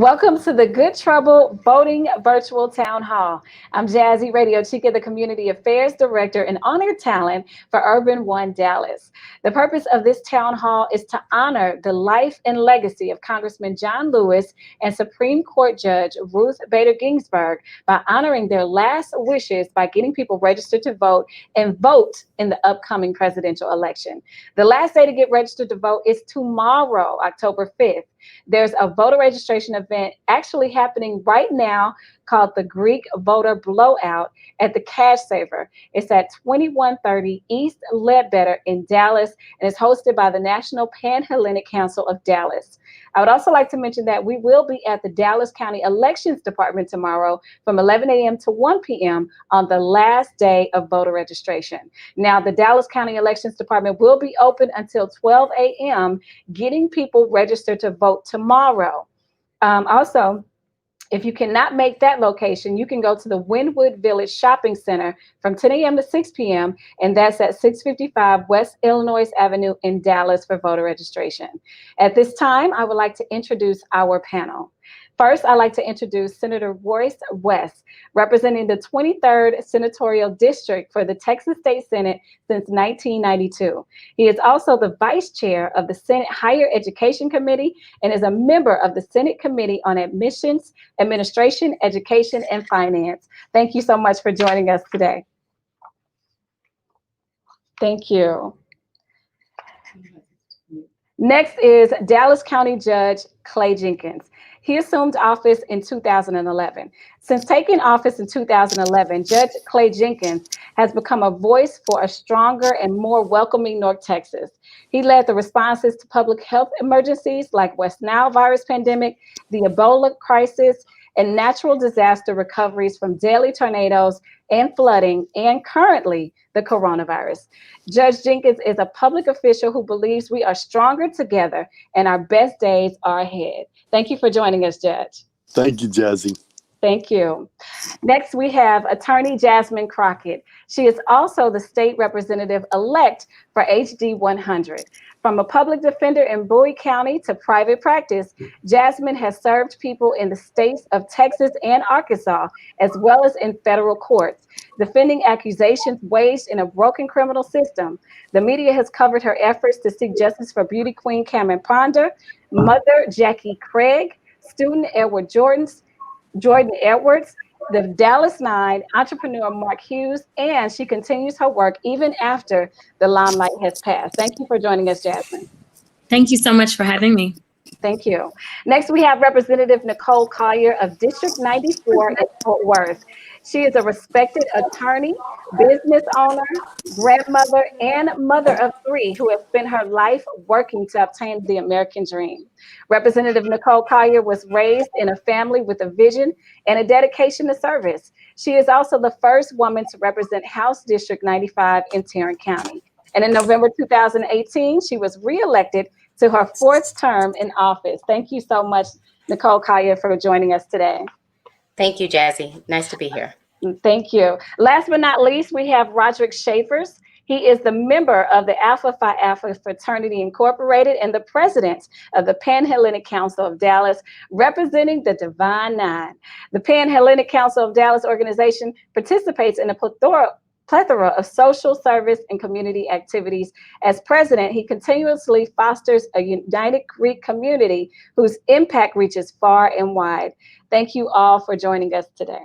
Welcome to the Good Trouble Voting Virtual Town Hall. I'm Jazzy Radio Chica, the Community Affairs Director and Honored Talent for Urban One Dallas. The purpose of this town hall is to honor the life and legacy of Congressman John Lewis and Supreme Court Judge Ruth Bader Ginsburg by honoring their last wishes by getting people registered to vote and vote in the upcoming presidential election. The last day to get registered to vote is tomorrow, October 5th. There's a voter registration event actually happening right now called the Greek Voter Blowout at the Cash Saver. It's at 2130 East Ledbetter in Dallas, and it's hosted by the National Panhellenic Council of Dallas. I would also like to mention that we will be at the Dallas County Elections Department tomorrow from 11 a.m. to 1 p.m. on the last day of voter registration. Now, the Dallas County Elections Department will be open until 12 a.m., getting people registered to vote tomorrow. Also, if you cannot make that location, you can go to the Wynwood Village Shopping Center from 10 a.m. to 6 p.m., and that's at 655 West Illinois Avenue in Dallas for voter registration. At this time, I would like to introduce our panel. First, I'd like to introduce Senator Royce West, representing the 23rd Senatorial District for the Texas State Senate since 1992. He is also the Vice Chair of the Senate Higher Education Committee and is a member of the Senate Committee on Admissions, Administration, Education, and Finance. Thank you so much for joining us today. Thank you. Next is Dallas County Judge Clay Jenkins. He assumed office in 2011. Since taking office in 2011, Judge Clay Jenkins has become a voice for a stronger and more welcoming North Texas. He led the responses to public health emergencies like West Nile virus pandemic, the Ebola crisis, and natural disaster recoveries from daily tornadoes and flooding, and currently the coronavirus. Judge Jenkins is a public official who believes we are stronger together and our best days are ahead. Thank you for joining us, Judge. Thank you, Jazzy. Thank you. Next, we have Attorney Jasmine Crockett. She is also the state representative-elect for HD 100. From a public defender in Bowie County to private practice, Jasmine has served people in the states of Texas and Arkansas, as well as in federal courts, defending accusations waged in a broken criminal system. The media has covered her efforts to seek justice for beauty queen Cameron Ponder, mother Jackie Craig, student Jordan Edwards, the Dallas Nine, entrepreneur Mark Hughes, and she continues her work even after the limelight has passed. Thank you for joining us, Jasmine. Thank you so much for having me. Thank you. Next, we have Representative Nicole Collier of District 94 in Fort Worth. She is a respected attorney, business owner, grandmother, and mother of three who has spent her life working to obtain the American dream. Representative Nicole Collier was raised in a family with a vision and a dedication to service. She is also the first woman to represent House District 95 in Tarrant County. And in November 2018, she was reelected to her fourth term in office. Thank you so much, Nicole Collier, for joining us today. Thank you, Jazzy. Nice to be here. Thank you. Last but not least, we have Roderick Schaefers. He is the member of the Alpha Phi Alpha Fraternity Incorporated and the president of the Panhellenic Council of Dallas, representing the Divine Nine. The Panhellenic Council of Dallas organization participates in a plethora of social service and community activities. As president, he continuously fosters a united Greek community whose impact reaches far and wide. Thank you all for joining us today.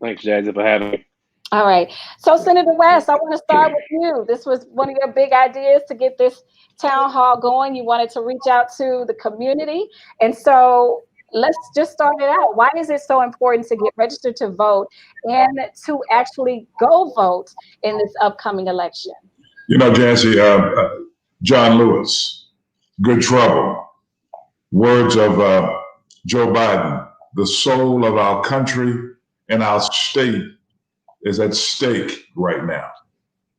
Thanks, Jazzy, for having me. All right. So, Senator West, I want to start with you. This was one of your big ideas to get this town hall going. You wanted to reach out to the community. And so let's just start it out. Why is it so important to get registered to vote and to actually go vote in this upcoming election? You know, Jazzy, John Lewis, good trouble. Words of Joe Biden, the soul of our country and our state is at stake right now.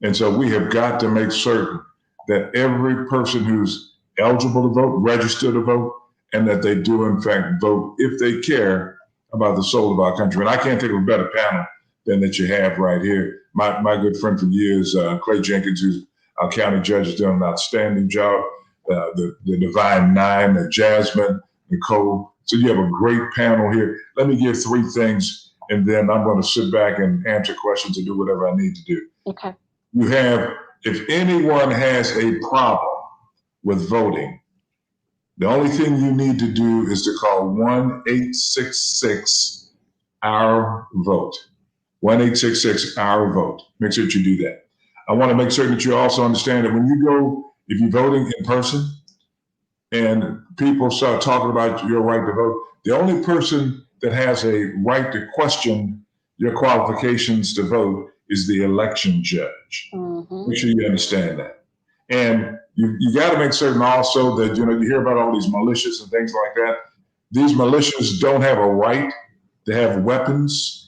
And so we have got to make certain that every person who's eligible to vote, register to vote, and that they do in fact vote if they care about the soul of our country. And I can't think of a better panel than that you have right here. My good friend for years, Clay Jenkins, who's our county judge, is doing an outstanding job. The Divine Nine, Jasmine, Nicole So you have a great panel here. Let me give 3 things, and then I'm going to sit back and answer questions and do whatever I need to do. Okay. You have, if anyone has a problem with voting, the only thing you need to do is to call 1-866-OUR-VOTE. 1-866-OUR-VOTE. Make sure that you do that. I want to make certain that you also understand that when you go, if you're voting in person and people start talking about your right to vote, the only person that has a right to question your qualifications to vote is the election judge. Mm-hmm. Make sure you understand that. And you got to make certain also that, you hear about all these militias and things like that. These militias don't have a right to have weapons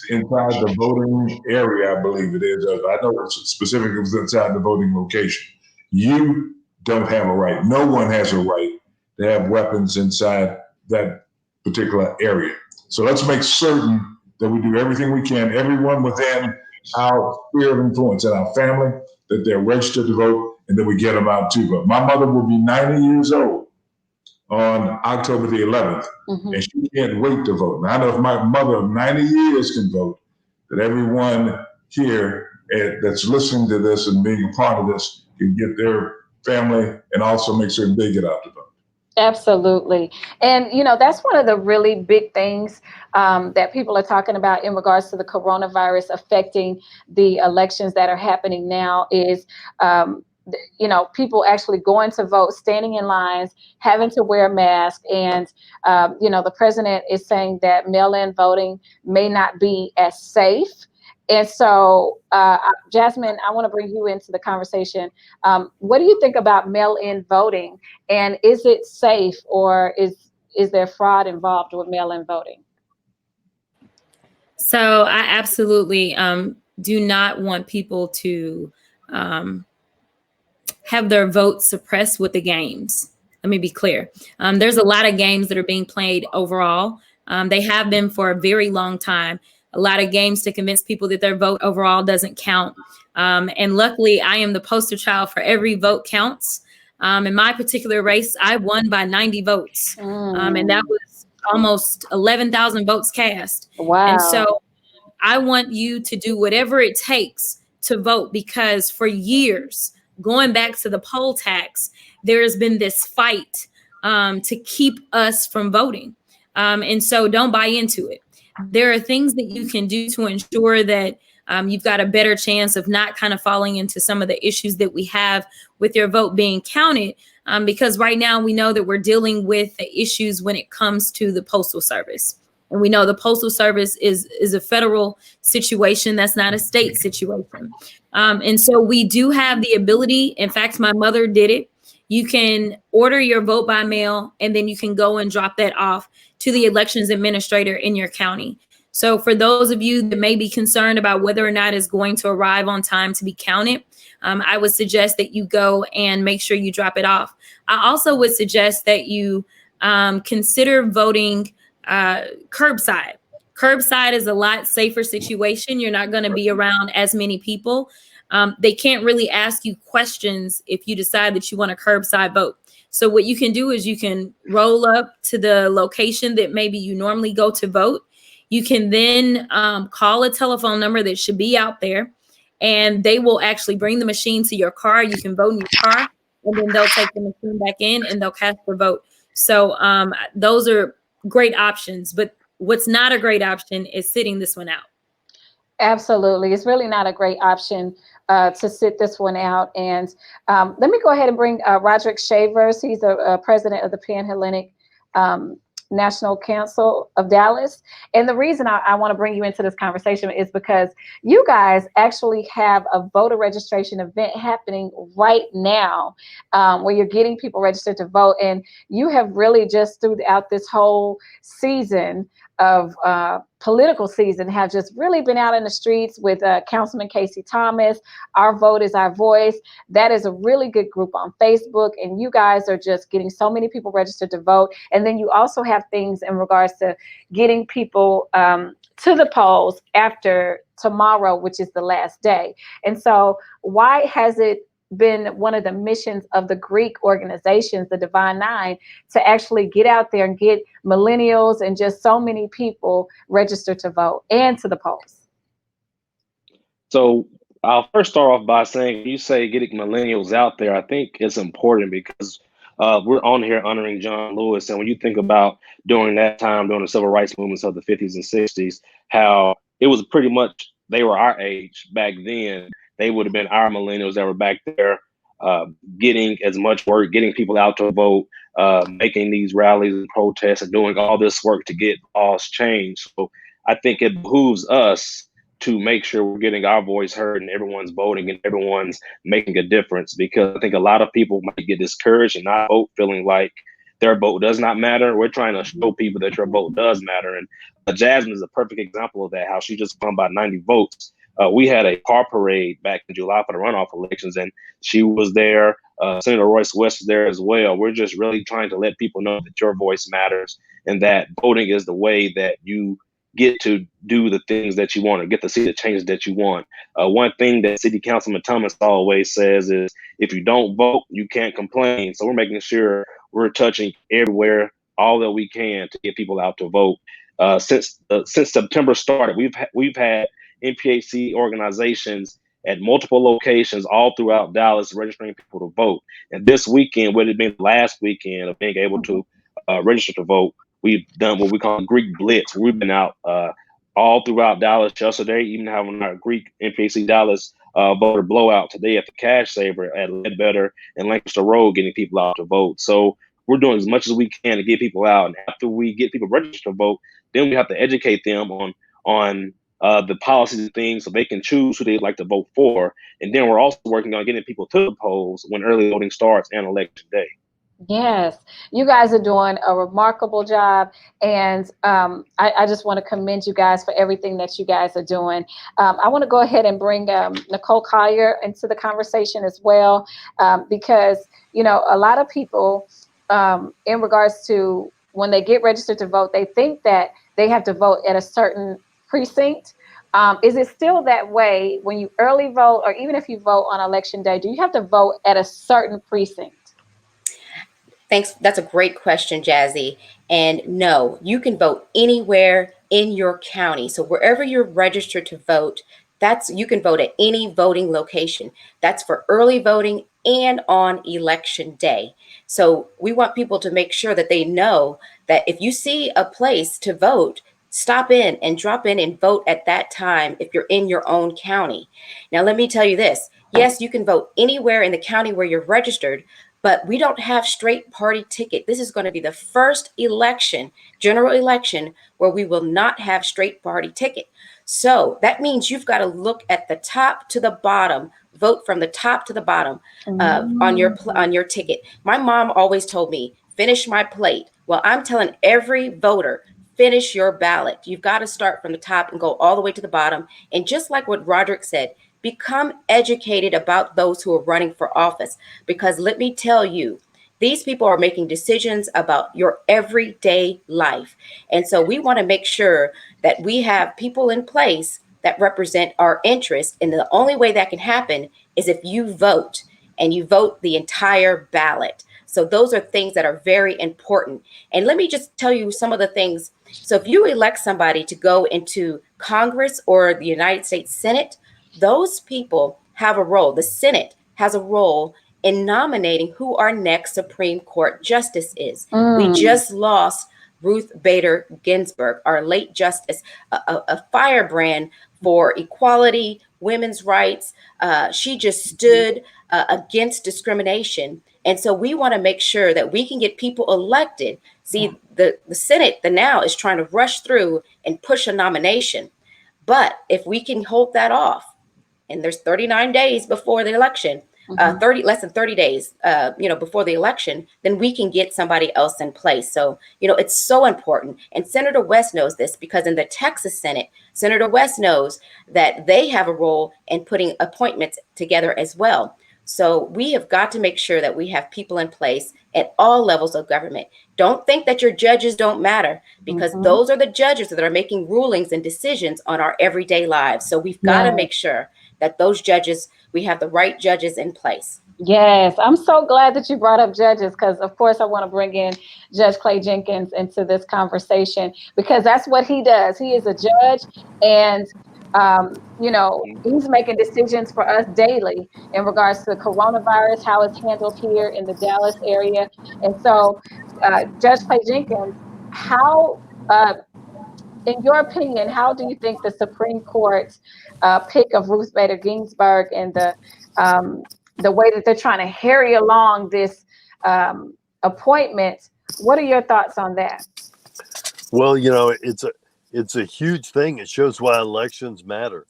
inside the voting area, I believe it is. I know it's specifically inside the voting location. You don't have a right. No one has a right to have weapons inside that particular area. So let's make certain that we do everything we can, everyone within our sphere of influence and our family, that they're registered to vote, and that we get them out to vote. My mother will be 90 years old on October the 11th, Mm-hmm. and she can't wait to vote. Now, I know if my mother of 90 years can vote, that everyone here that's listening to this and being a part of this can get their family and also make sure they get out to vote. Absolutely. And, that's one of the really big things that people are talking about in regards to the coronavirus affecting the elections that are happening now is, people actually going to vote, standing in lines, having to wear a mask. And, the president is saying that mail-in voting may not be as safe. And so, Jasmine, I want to bring you into the conversation. What do you think about mail-in voting? And is it safe, or is there fraud involved with mail-in voting? So I absolutely do not want people to have their vote suppressed with the games. Let me be clear. There's a lot of games that are being played overall. They have been for a very long time. A lot of games to convince people that their vote overall doesn't count. And luckily, I am the poster child for every vote counts. In my particular race, I won by 90 votes. And that was almost 11,000 votes cast. Wow. And so I want you to do whatever it takes to vote, because for years, going back to the poll tax, there has been this fight to keep us from voting. And so don't buy into it. There are things that you can do to ensure that you've got a better chance of not kind of falling into some of the issues that we have with your vote being counted. Because right now we know that we're dealing with the issues when it comes to the Postal Service. And we know the Postal Service is a federal situation. That's not a state situation. And so we do have the ability. In fact, my mother did it. You can order your vote by mail, and then you can go and drop that off to the elections administrator in your county. So for those of you that may be concerned about whether or not it's going to arrive on time to be counted, I would suggest that you go and make sure you drop it off. I also would suggest that you consider voting curbside. Curbside is a lot safer situation. You're not going to be around as many people. They can't really ask you questions if you decide that you want a curbside vote. So what you can do is you can roll up to the location that maybe you normally go to vote. You can then call a telephone number that should be out there, and they will actually bring the machine to your car. You can vote in your car, and then they'll take the machine back in and they'll cast your vote. So those are great options. But what's not a great option is sitting this one out. Absolutely. It's really not a great option to sit this one out. And let me go ahead and bring Roderick Shavers. He's the president of the Panhellenic National Council of Dallas. And the reason I want to bring you into this conversation is because you guys actually have a voter registration event happening right now where you're getting people registered to vote. And you have really just throughout this whole season of political season have just really been out in the streets with Councilman Casey Thomas. Our Vote is Our Voice. That is a really good group on Facebook, and you guys are just getting so many people registered to vote. And then you also have things in regards to getting people to the polls after tomorrow, which is the last day. And so why has it been one of the missions of the Greek organizations, the Divine Nine, to actually get out there and get millennials and just so many people registered to vote and to the polls. So I'll first start off by saying, you say getting millennials out there, I think it's important because we're on here honoring John Lewis. And when you think about during that time, during the civil rights movements of the 50s and 60s, how it was pretty much, they were our age back then. They would have been our millennials that were back there getting as much work, getting people out to vote, making these rallies and protests and doing all this work to get laws changed. So I think it behooves us to make sure we're getting our voice heard and everyone's voting and everyone's making a difference, because I think a lot of people might get discouraged and not vote, feeling like their vote does not matter. We're trying to show people that your vote does matter. And Jasmine is a perfect example of that, how she just won by 90 votes. We had a car parade back in July for the runoff elections, and she was there. Senator Royce West was there as well. We're just really trying to let people know that your voice matters and that voting is the way that you get to do the things that you want or get to see the changes that you want. One thing that City Councilman Thomas always says is, if you don't vote, you can't complain. So we're making sure we're touching everywhere, all that we can to get people out to vote. Since September started, we've had NPHC organizations at multiple locations all throughout Dallas registering people to vote. And this weekend would have been the last weekend of being able to register to vote. We've done what we call Greek Blitz. We've been out all throughout Dallas yesterday, even having our Greek NPC Dallas voter blowout today at the Cash Saver at Ledbetter and Lancaster Road, getting people out to vote. So we're doing as much as we can to get people out. And after we get people registered to vote, then we have to educate them on the policies and things so they can choose who they'd like to vote for. And then we're also working on getting people to the polls when early voting starts and election day. Yes, you guys are doing a remarkable job, and I just want to commend you guys for everything that you guys are doing. I want to go ahead and bring Nicole Collier into the conversation as well, because, you know, a lot of people in regards to when they get registered to vote, they think that they have to vote at a certain precinct. Is it still that way when you early vote, or even if you vote on election day? Do you have to vote at a certain precinct? Thanks. That's a great question, Jazzy. And no, you can vote anywhere in your county. So wherever you're registered to vote, you can vote at any voting location. That's for early voting and on election day. So we want people to make sure that they know that if you see a place to vote, stop in and drop in and vote at that time if you're in your own county. Now, let me tell you this. Yes, you can vote anywhere in the county where you're registered, but we don't have straight party ticket. This is going to be the first election, general election, where we will not have straight party ticket. So that means you've got to look at the top to the bottom, vote from the top to the bottom on your ticket. My mom always told me, finish my plate. Well, I'm telling every voter, finish your ballot. You've got to start from the top and go all the way to the bottom. And just like what Roderick said, become educated about those who are running for office, because let me tell you, these people are making decisions about your everyday life. And so we want to make sure that we have people in place that represent our interests. And the only way that can happen is if you vote, and you vote the entire ballot. So those are things that are very important. And let me just tell you some of the things. So if you elect somebody to go into Congress or the United States Senate, those people have a role. The Senate has a role in nominating who our next Supreme Court justice is. We just lost Ruth Bader Ginsburg, our late justice, a firebrand for equality, women's rights. She just stood against discrimination. And so we want to make sure that we can get people elected. See, the Senate now is trying to rush through and push a nomination. But if we can hold that off, and there's 39 days before the election, less than 30 days, before the election, then we can get somebody else in place. So, it's so important. And Senator West knows this, because in the Texas Senate, Senator West knows that they have a role in putting appointments together as well. So we have got to make sure that we have people in place at all levels of government. Don't think that your judges don't matter, because those are the judges that are making rulings and decisions on our everyday lives. So we've got to make sure that those judges, we have the right judges in place. Yes, I'm so glad that you brought up judges because, of course, I want to bring in Judge Clay Jenkins into this conversation because that's what he does. He is a judge, and he's making decisions for us daily in regards to coronavirus, how it's handled here in the Dallas area. And so, Judge Clay Jenkins, how in your opinion, how do you think the Supreme Court's pick of Ruth Bader Ginsburg and the way that they're trying to hurry along this appointment, what are your thoughts on that? Well, it's a huge thing. It shows why elections matter.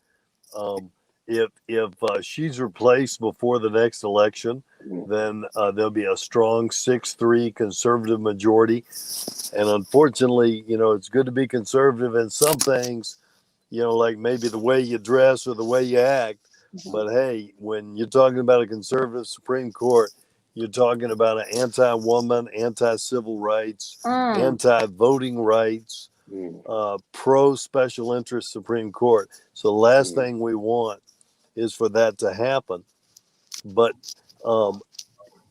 If she's replaced before the next election, then there'll be a strong 6-3 conservative majority. And unfortunately, it's good to be conservative in some things, like maybe the way you dress or the way you act. Mm-hmm. But hey, when you're talking about a conservative Supreme Court, you're talking about an anti-woman, anti-civil rights, anti-voting rights, pro-special interest Supreme Court. So the last thing we want is for that to happen. But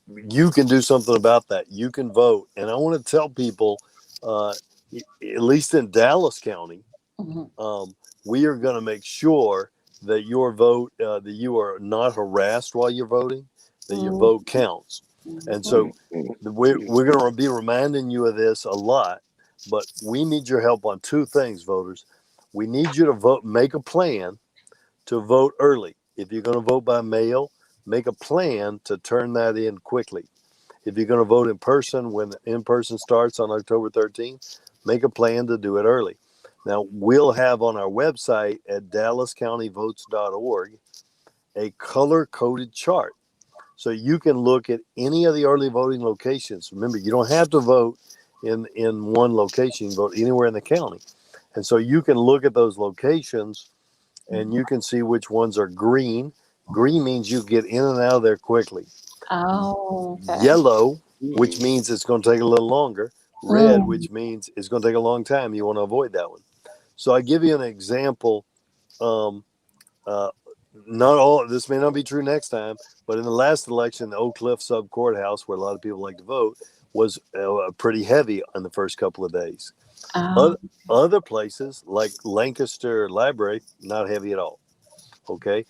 you can do something about that. You can vote. And I want to tell people, at least in Dallas County, we are going to make sure that your vote, that you are not harassed while you're voting, that your vote counts. And so we're going to be reminding you of this a lot, but we need your help on two things, voters. We need you to vote, make a plan to vote early. If you're going to vote by mail, make a plan to turn that in quickly. If you're going to vote in person, when in-person starts on October 13th, make a plan to do it early. Now, we'll have on our website at dallascountyvotes.org a color-coded chart. So you can look at any of the early voting locations. Remember, you don't have to vote in one location. You can vote anywhere in the county. And so you can look at those locations and you can see which ones are green. Green means you get in and out of there quickly. Oh, okay. Yellow, which means it's going to take a little longer. Red, which means it's going to take a long time. You want to avoid that one. So I give you an example. Not all, this may not be true next time, but in the last election, the Oak Cliff Sub Courthouse, where a lot of people like to vote, was pretty heavy on the first couple of days. Other places like Lancaster Library, not heavy at all. Okay.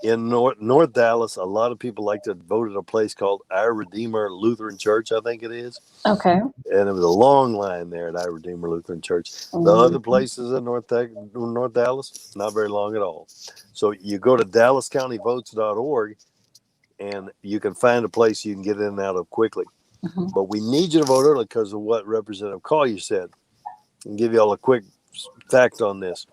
In North Dallas, a lot of people like to vote at a place called Our Redeemer Lutheran Church, I think it is. Okay. And it was a long line there at Our Redeemer Lutheran Church. The other places in North Dallas, not very long at all. So you go to dallascountyvotes.org and you can find a place you can get in and out of quickly. But we need you to vote early because of what Representative Collier said. I'll give you all a quick fact on this.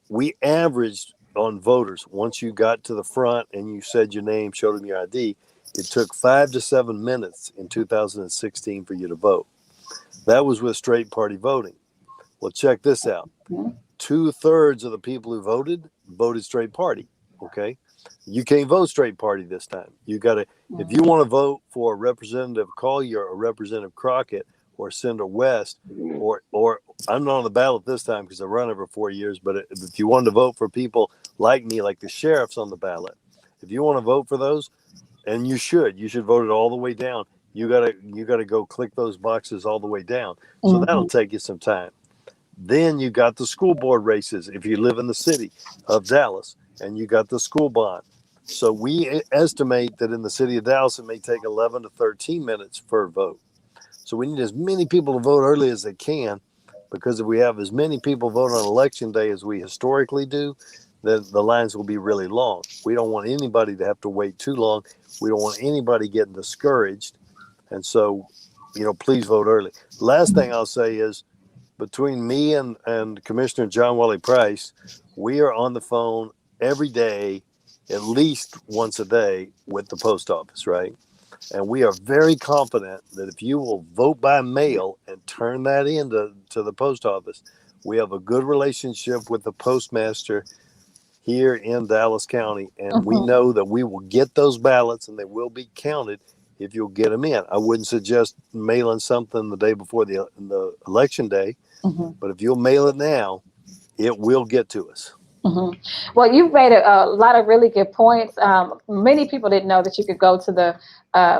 We averaged on voters, once you got to the front and you said your name, showed them your ID, it took 5 to 7 minutes in 2016 for you to vote. That was with straight party voting. Well, check this out. 2/3 of the people who voted straight party. Okay. You can't vote straight party this time. You got to, if you want to vote for Representative Collier or Representative Crockett or Senator West, or I'm not on the ballot this time because I run every 4 years, but if you wanted to vote for people like me, like the sheriff's on the ballot, if you want to vote for those, and you should vote it all the way down. You gotta go click those boxes all the way down. So that'll take you some time. Then you got the school board races if you live in the city of Dallas, and you got the school bond. So we estimate that in the city of Dallas, it may take 11 to 13 minutes per vote. So we need as many people to vote early as they can, because if we have as many people vote on election day as we historically do, then the lines will be really long. We don't want anybody to have to wait too long. We don't want anybody getting discouraged. And so, please vote early. Last thing I'll say is, between me and Commissioner John Wally Price, we are on the phone every day, at least once a day, with the post office, right? And we are very confident that if you will vote by mail and turn that into the post office, we have a good relationship with the postmaster here in Dallas County. And we know that we will get those ballots and they will be counted if you'll get them in. I wouldn't suggest mailing something the day before the election day, but if you'll mail it now, it will get to us. Mhm. Well, you've made a lot of really good points. Many people didn't know that you could go to the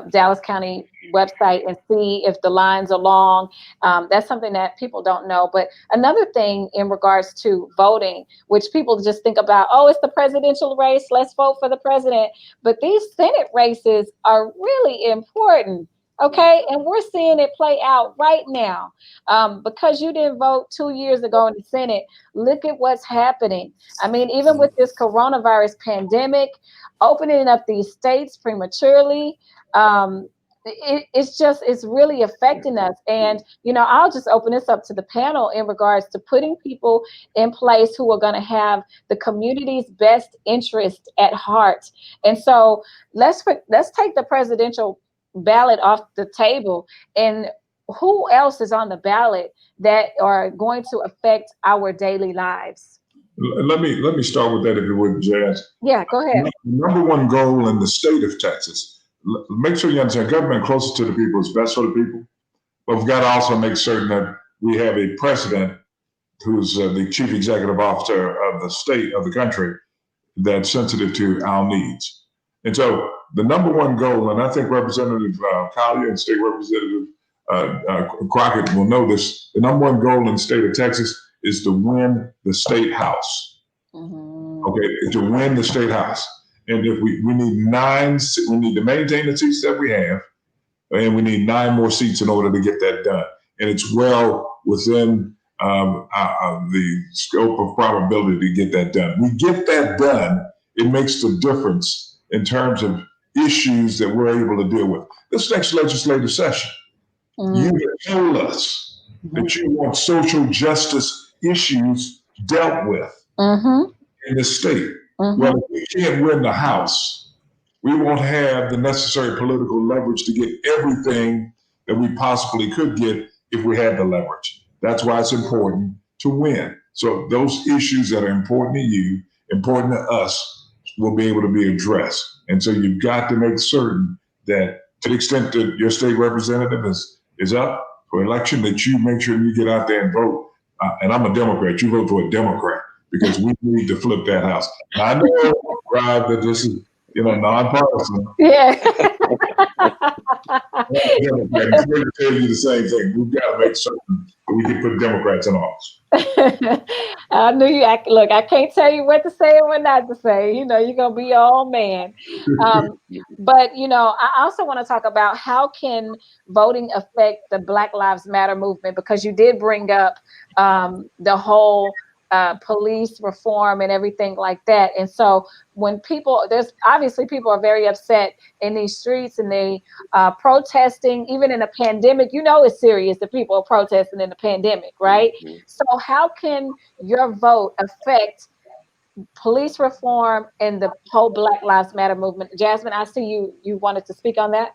Dallas County website and see if the lines are long. That's something that people don't know. But another thing in regards to voting, which people just think about, oh, it's the presidential race, let's vote for the president. But these Senate races are really important. Okay, and we're seeing it play out right now. Because you didn't vote 2 years ago in the Senate, look at what's happening. I mean, even with this coronavirus pandemic, opening up these states prematurely, it's really affecting us. And, I'll just open this up to the panel in regards to putting people in place who are going to have the community's best interest at heart. And so let's take the presidential ballot off the table, and who else is on the ballot that are going to affect our daily lives? Let me start with that, if you would, Jazz. Yeah, go ahead. The number one goal in the state of Texas, make sure you understand, government closer to the people is best for the people, but we've got to also make certain that we have a president who's the chief executive officer of the state, of the country, that's sensitive to our needs. And so the number one goal, and I think Representative Collier and State Representative Crockett will know this, the number one goal in the state of Texas is to win the state house. Mm-hmm. Okay, to win the state house. And if we need we need to maintain the seats that we have, and we need 9 more seats in order to get that done. And it's well within the scope of probability to get that done. We get that done, it makes the difference in terms of issues that we're able to deal with. This next legislative session, you told us that you want social justice issues dealt with in the state. Well, if we can't win the House, we won't have the necessary political leverage to get everything that we possibly could get if we had the leverage. That's why it's important to win. So those issues that are important to you, important to us, will be able to be addressed. And so you've got to make certain that, to the extent that your state representative is up for election, that you make sure you get out there and vote. And I'm a Democrat. You vote for a Democrat, because we need to flip that house. Now, I know, Rob, that this is nonpartisan. Yeah. Democrats, we're going to tell you the same thing. We've got to make certain that we can put Democrats in office. I knew you. Look, I can't tell you what to say and what not to say. You're going to be your own man. But, I also want to talk about how can voting affect the Black Lives Matter movement, because you did bring up the whole police reform and everything like that. And so when there's obviously people are very upset in these streets, and they protesting, even in a pandemic. It's serious that people are protesting in the pandemic, right? So how can your vote affect police reform and the whole Black Lives Matter movement? Jasmine, I see you wanted to speak on that.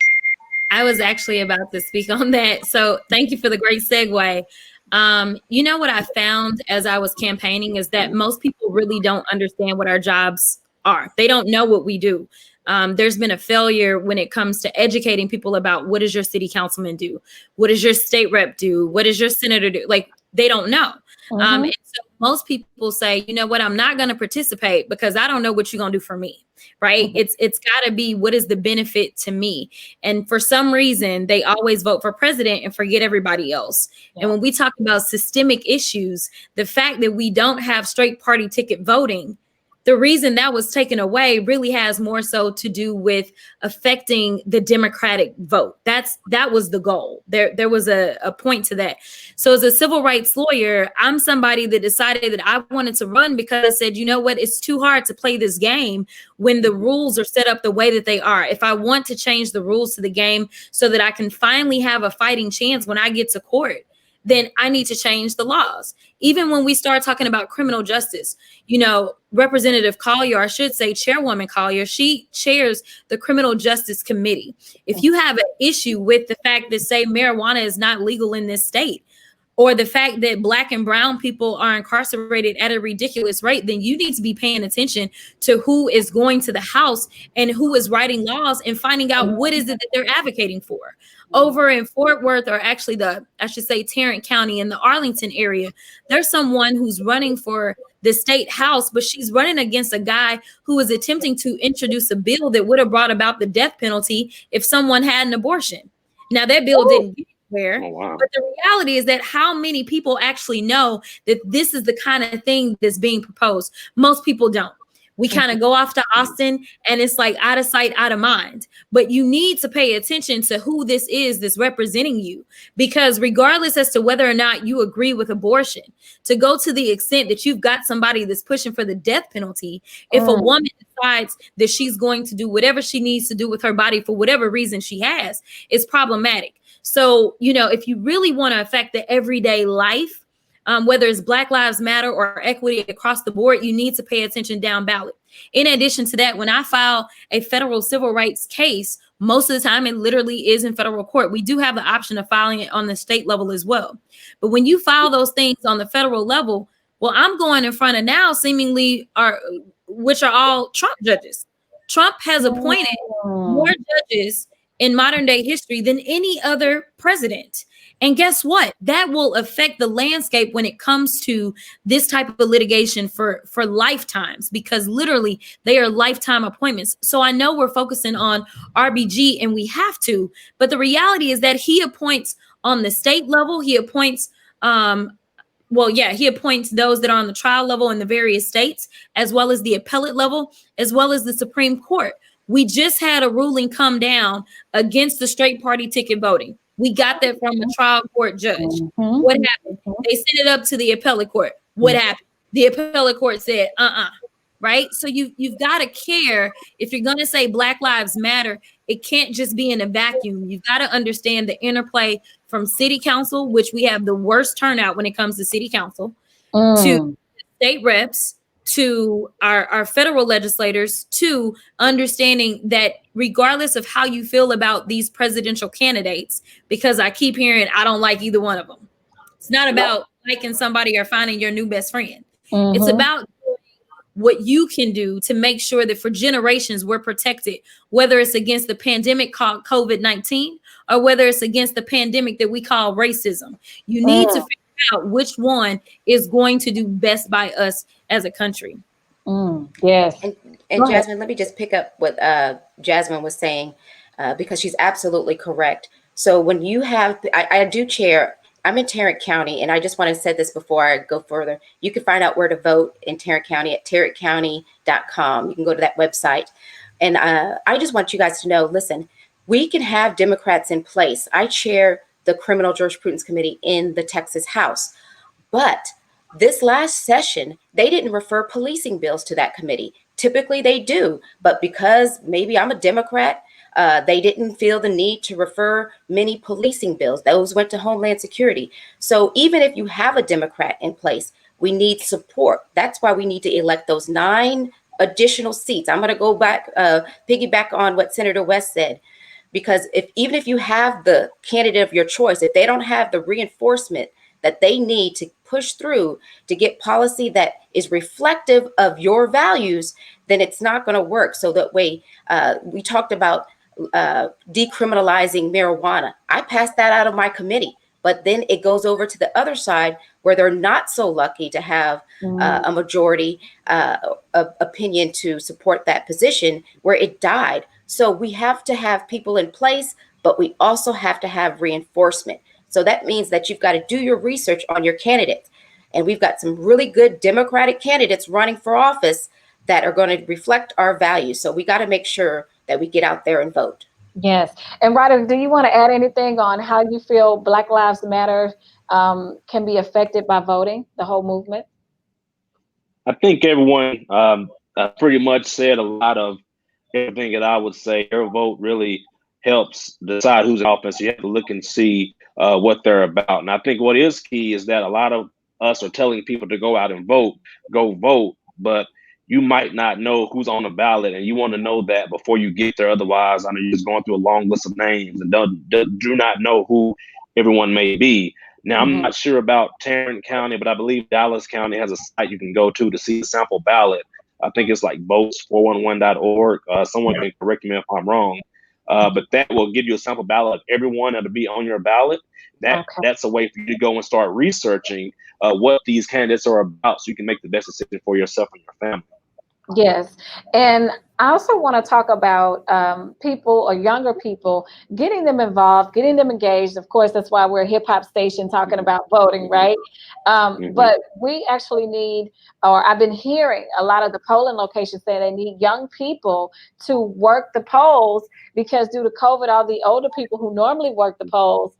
I was actually about to speak on that. So thank you for the great segue. What I found as I was campaigning is that most people really don't understand what our jobs are. They don't know what we do. There's been a failure when it comes to educating people about, what does your city councilman do? What does your state rep do? What does your senator do? Like, they don't know. And so most people say, you know what, I'm not going to participate because I don't know what you're going to do for me. Right. It's got to be, what is the benefit to me? And for some reason, they always vote for president and forget everybody else. Yeah. And when we talk about systemic issues, the fact that we don't have straight party ticket voting, the reason that was taken away really has more so to do with affecting the Democratic vote. That was the goal. There was a point to that. So as a civil rights lawyer, I'm somebody that decided that I wanted to run because I said, you know what, it's too hard to play this game when the rules are set up the way that they are. If I want to change the rules to the game so that I can finally have a fighting chance when I get to court, then I need to change the laws. Even when we start talking about criminal justice, Representative Collier, I should say Chairwoman Collier, she chairs the Criminal Justice Committee. If you have an issue with the fact that, say, marijuana is not legal in this state, or the fact that Black and brown people are incarcerated at a ridiculous rate, then you need to be paying attention to who is going to the House and who is writing laws and finding out what is it that they're advocating for. Over in Fort Worth, or actually I should say Tarrant County in the Arlington area, there's someone who's running for the state house, but she's running against a guy who is attempting to introduce a bill that would have brought about the death penalty if someone had an abortion. Now that bill didn't get anywhere, but the reality is that how many people actually know that this is the kind of thing that's being proposed? Most people don't. We kind of go off to Austin and it's like out of sight, out of mind. But you need to pay attention to who this is that's representing you, because regardless as to whether or not you agree with abortion, to go to the extent that you've got somebody that's pushing for the death penalty, if a woman decides that she's going to do whatever she needs to do with her body for whatever reason she has, it's problematic. So, you know, if you really want to affect the everyday life, whether it's Black Lives Matter or equity across the board, you need to pay attention down ballot. In addition to that, when I file a federal civil rights case, most of the time it literally is in federal court. We do have the option of filing it on the state level as well. But when you file those things on the federal level, well, I'm going in front of now seemingly which are all Trump judges. Trump has appointed more judges in modern day history than any other president. And guess what? That will affect the landscape when it comes to this type of litigation for lifetimes, because literally they are lifetime appointments. So I know we're focusing on RBG and we have to, but the reality is that he appoints on the state level. He appoints, he appoints those that are on the trial level in the various states, as well as the appellate level, as well as the Supreme Court. We just had a ruling come down against the straight party ticket voting. We got that from a trial court judge. What happened? They sent it up to the appellate court. What happened? The appellate court said, right? So you've got to care. If you're going to say Black Lives Matter, it can't just be in a vacuum. You've got to understand the interplay from city council, which we have the worst turnout when it comes to city council, to state reps, to our federal legislators, to understanding that regardless of how you feel about these presidential candidates, because I keep hearing, I don't like either one of them. It's not about liking somebody or finding your new best friend. It's about what you can do to make sure that for generations we're protected, whether it's against the pandemic called COVID-19 or whether it's against the pandemic that we call racism. You need to figure out which one is going to do best by us as a country. Yes. And Jasmine, let me just pick up what Jasmine was saying, because she's absolutely correct. So when you have, I do chair, I'm in Tarrant County, and I just want to say this before I go further. You can find out where to vote in Tarrant County at tarrantcounty.com. You can go to that website. And I just want you guys to know, listen, we can have Democrats in place. I chair the Criminal Jurisprudence Committee in the Texas House. But this last session, they didn't refer policing bills to that committee. Typically they do, but because maybe I'm a Democrat, they didn't feel the need to refer many policing bills. Those went to Homeland Security. So even if you have a Democrat in place, we need support. That's why we need to elect those 9 additional seats. I'm going to go back, piggyback on what Senator West said, because even if you have the candidate of your choice, if they don't have the reinforcement that they need to push through to get policy that is reflective of your values, then it's not going to work. So that way, we talked about decriminalizing marijuana. I passed that out of my committee, but then it goes over to the other side where they're not so lucky to have a majority opinion to support that position, where it died. So we have to have people in place, but we also have to have reinforcement. So that means that you've got to do your research on your candidates. And we've got some really good Democratic candidates running for office that are going to reflect our values. So we got to make sure that we get out there and vote. Yes. And Ryder, do you want to add anything on how you feel Black Lives Matter can be affected by voting, the whole movement? I think everyone pretty much said a lot of everything that I would say. Your vote really helps decide who's in office. You have to look and see what they're about. And I think what is key is that a lot of us are telling people to go out and vote, but you might not know who's on the ballot, and you want to know that before you get there. Otherwise, I know you're just going through a long list of names and do not know who everyone may be. Now, I'm not sure about Tarrant County, but I believe Dallas County has a site you can go to see a sample ballot. I think it's like votes411.org. Someone can correct me if I'm wrong. But that will give you a sample ballot of everyone that'll be on your ballot. That's a way for you to go and start researching what these candidates are about, so you can make the best decision for yourself and your family. Yes. And I also want to talk about people or younger people, getting them involved, getting them engaged. Of course, that's why we're a hip hop station talking about voting, right? But we actually need, or I've been hearing a lot of the polling locations say they need young people to work the polls, because due to COVID, all the older people who normally work the polls,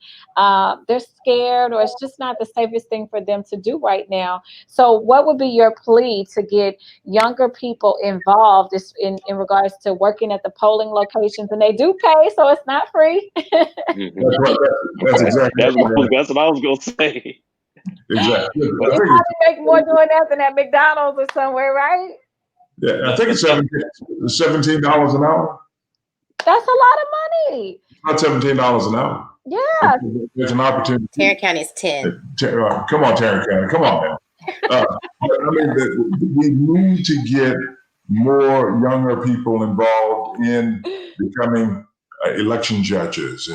they're scared, or it's just not the safest thing for them to do right now. So what would be your plea to get younger people involved in regards to working at the polling locations? And they do pay, so it's not free. That's exactly that's what I was going to say. Exactly. You probably make more doing that than at McDonald's or somewhere, right? Yeah, I think it's $17 an hour. That's a lot of money. Not $17 an hour. Yeah. There's an opportunity. Tarrant County is 10. Come on, Tarrant County. Come on, man. I mean, we need to get more younger people involved in becoming election judges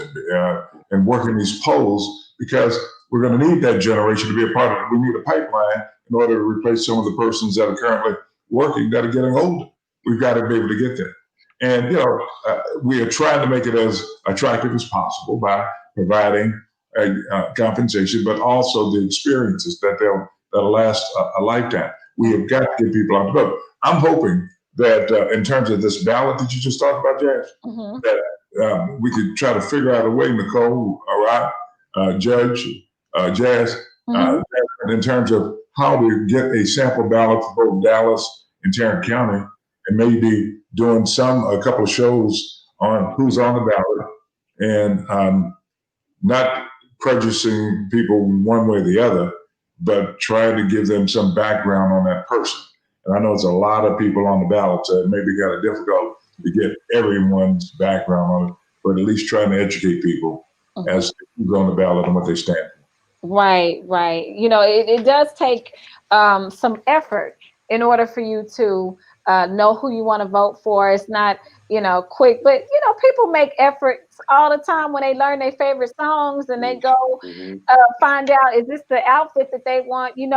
and working these polls, because we're going to need that generation to be a part of it. We need a pipeline in order to replace some of the persons that are currently working that are getting older. We've got to be able to get there. And, we are trying to make it as attractive as possible by providing compensation, but also the experiences that'll last a lifetime. We have got to get people on the vote. I'm hoping that in terms of this ballot that you just talked about, Jazz, that we could try to figure out a way, Nicole, all right, Judge, Jazz, in terms of how to get a sample ballot for both Dallas and Tarrant County, and maybe doing a couple of shows on who's on the ballot, and not prejudicing people one way or the other, but trying to give them some background on that person. And I know it's a lot of people on the ballot, so it may be kind of difficult to get everyone's background on it, but at least trying to educate people as to who's on the ballot and what they stand for. Right. It does take some effort in order for you to know who you want to vote for. It's not, quick, but people make efforts all the time when they learn their favorite songs and they go find out, is this the outfit that they want? You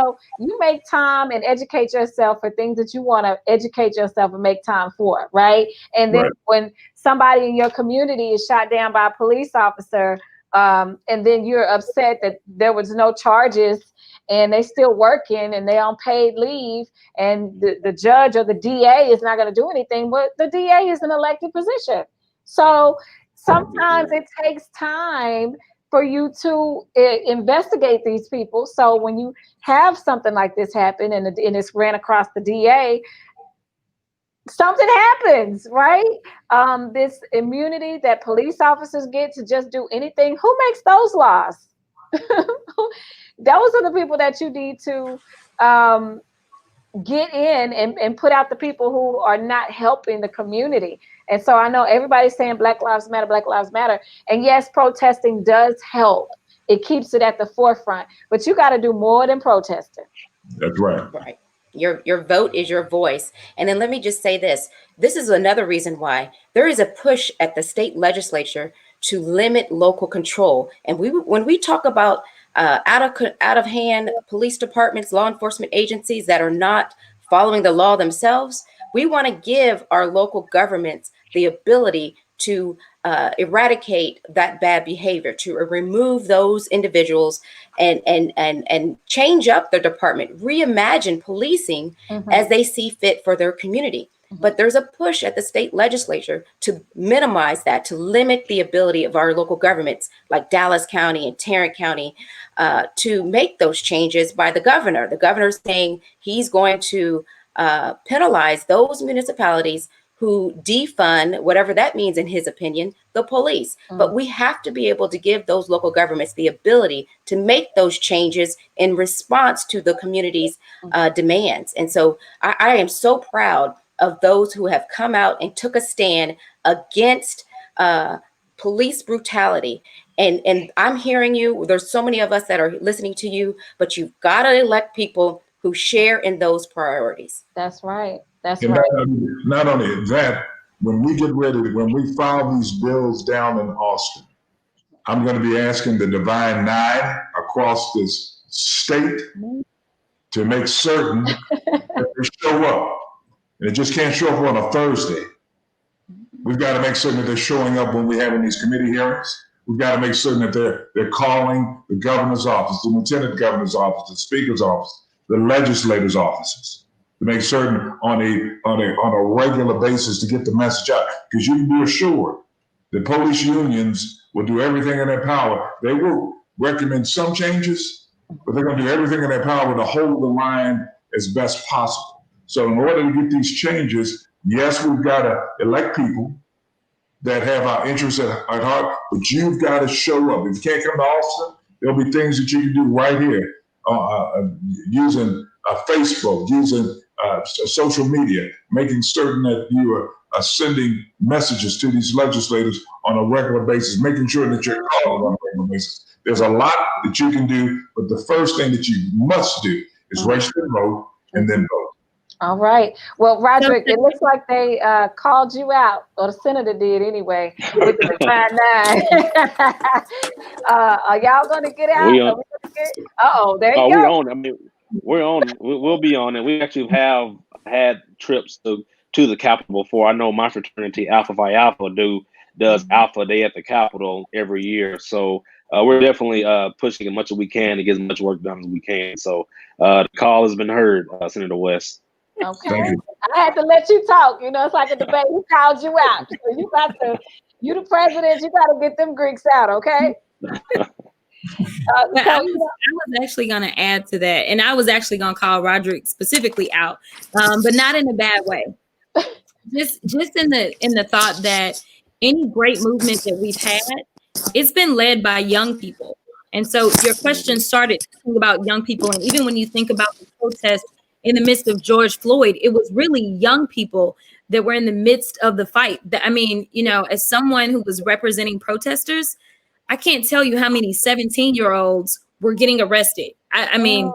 make time and educate yourself for things that you want to educate yourself and make time for, right? And then when somebody in your community is shot down by a police officer, and then you're upset that there was no charges and they still working and they on paid leave, and the judge or the DA is not going to do anything, but the DA is an elected position. So sometimes it takes time for you to investigate these people. So when you have something like this happen and it's ran across the DA, something happens, right? This immunity that police officers get to just do anything. Who makes those laws? Those are the people that you need to get in and put out the people who are not helping the community. And so I know everybody's saying Black Lives Matter, Black Lives Matter. And yes, protesting does help. It keeps it at the forefront, but you got to do more than protesting. That's right. Right. Your vote is your voice. And then let me just say this. This is another reason why there is a push at the state legislature to limit local control. And when we talk about out of hand police departments, law enforcement agencies that are not following the law themselves, we want to give our local governments the ability to eradicate that bad behavior, to remove those individuals and change up their department, reimagine policing as they see fit for their community. But there's a push at the state legislature to minimize that, to limit the ability of our local governments like Dallas County and Tarrant County to make those changes by the governor. The governor's saying he's going to penalize those municipalities who defund, whatever that means in his opinion, the police. But we have to be able to give those local governments the ability to make those changes in response to the community's demands. And so I am so proud of those who have come out and took a stand against police brutality. And I'm hearing you. There's so many of us that are listening to you, but you've got to elect people who share in those priorities. That's right. That's And right. not only that, when we file these bills down in Austin, I'm going to be asking the Divine Nine across this state to make certain that they show up. And it just can't show up on a Thursday. We've got to make certain that they're showing up when we're having these committee hearings. We've got to make certain that they're calling the governor's office, the lieutenant governor's office, the speaker's office, the legislators' offices, to make certain on a regular basis to get the message out. Because you can be assured the police unions will do everything in their power. They will recommend some changes, but they're going to do everything in their power to hold the line as best possible. So in order to get these changes, yes, we've got to elect people that have our interests at heart, but you've got to show up. If you can't come to Austin, there'll be things that you can do right here using Facebook, using social media, making certain that you are sending messages to these legislators on a regular basis, making sure that you're calling on a regular basis. There's a lot that you can do, but the first thing that you must do is register to vote and then vote. All right. Well, Roderick, it looks like they called you out, or the senator did anyway, with the Divine Nine. Are y'all going to get out? There you go. We're on. I mean, we're on. We'll be on it. We actually have had trips to the Capitol before. I know my fraternity, Alpha Phi Alpha, does Alpha Day at the Capitol every year. So we're definitely pushing as much as we can to get as much work done as we can. So the call has been heard, Senator West. Okay. I had to let you talk. You know, it's like a debate. Who called you out? So you the president. You got to get them Greeks out. Okay. I was actually going to add to that, and I was actually going to call Roderick specifically out, but not in a bad way. Just in the thought that any great movement that we've had, it's been led by young people. And so your question started talking about young people, and even when you think about the protest in the midst of George Floyd, it was really young people that were in the midst of the fight. I mean, you know, as someone who was representing protesters, I can't tell you how many 17-year-olds were getting arrested. I mean,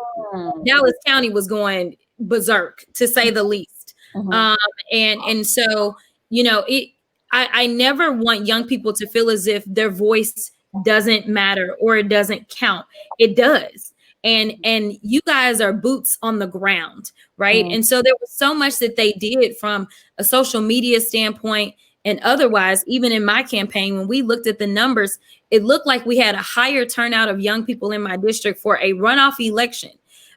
Dallas County was going berserk, to say the least. And so, you know, I never want young people to feel as if their voice doesn't matter or it doesn't count. It does. And you guys are boots on the ground, right? And so there was so much that they did from a social media standpoint and otherwise. Even in my campaign, when we looked at the numbers, it looked like we had a higher turnout of young people in my district for a runoff election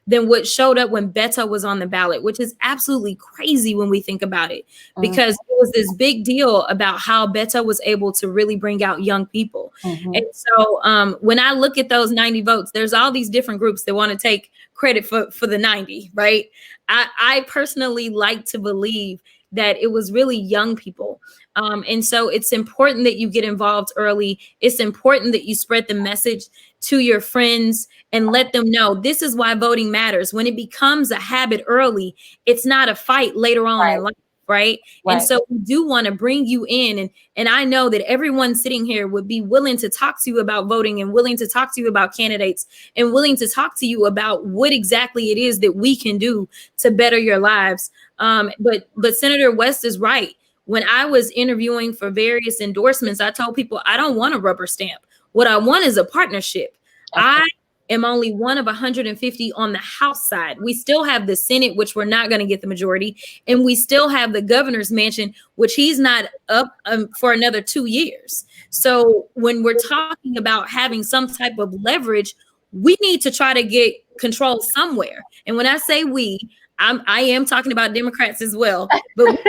than what showed up when Beto was on the ballot, which is absolutely crazy when we think about it, because it was this big deal about how Beto was able to really bring out young people. And so when I look at those 90 votes, there's all these different groups that want to take credit for the 90, right? I personally like to believe that it was really young people. And so it's important that you get involved early. It's important that you spread the message to your friends and let them know this is why voting matters. When it becomes a habit early, it's not a fight later on in life, right? And so we do want to bring you in. And I know that everyone sitting here would be willing to talk to you about voting and willing to talk to you about candidates and willing to talk to you about what exactly it is that we can do to better your lives. But Senator West is right. When I was interviewing for various endorsements, I told people I don't want a rubber stamp. What I want is a partnership. I am only one of 150 on the House side. We still have the Senate, which we're not going to get the majority. And we still have the governor's mansion, which he's not up for another 2 years. So when we're talking about having some type of leverage, we need to try to get control somewhere. And when I say we, I am talking about Democrats as well, but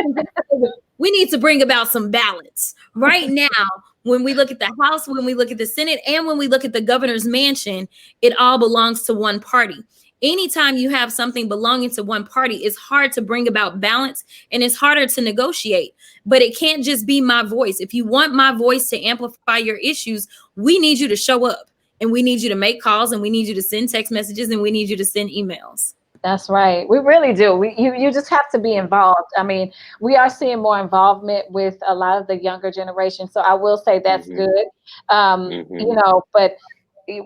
we need to bring about some balance. Right now, when we look at the House, when we look at the Senate, and when we look at the governor's mansion, it all belongs to one party. Anytime you have something belonging to one party, it's hard to bring about balance and it's harder to negotiate. But it can't just be my voice. If you want my voice to amplify your issues, we need you to show up, and we need you to make calls, and we need you to send text messages, and we need you to send emails. That's right. We really do. You just have to be involved. I mean, we are seeing more involvement with a lot of the younger generation. So I will say that's Mm-hmm. good. Mm-hmm. But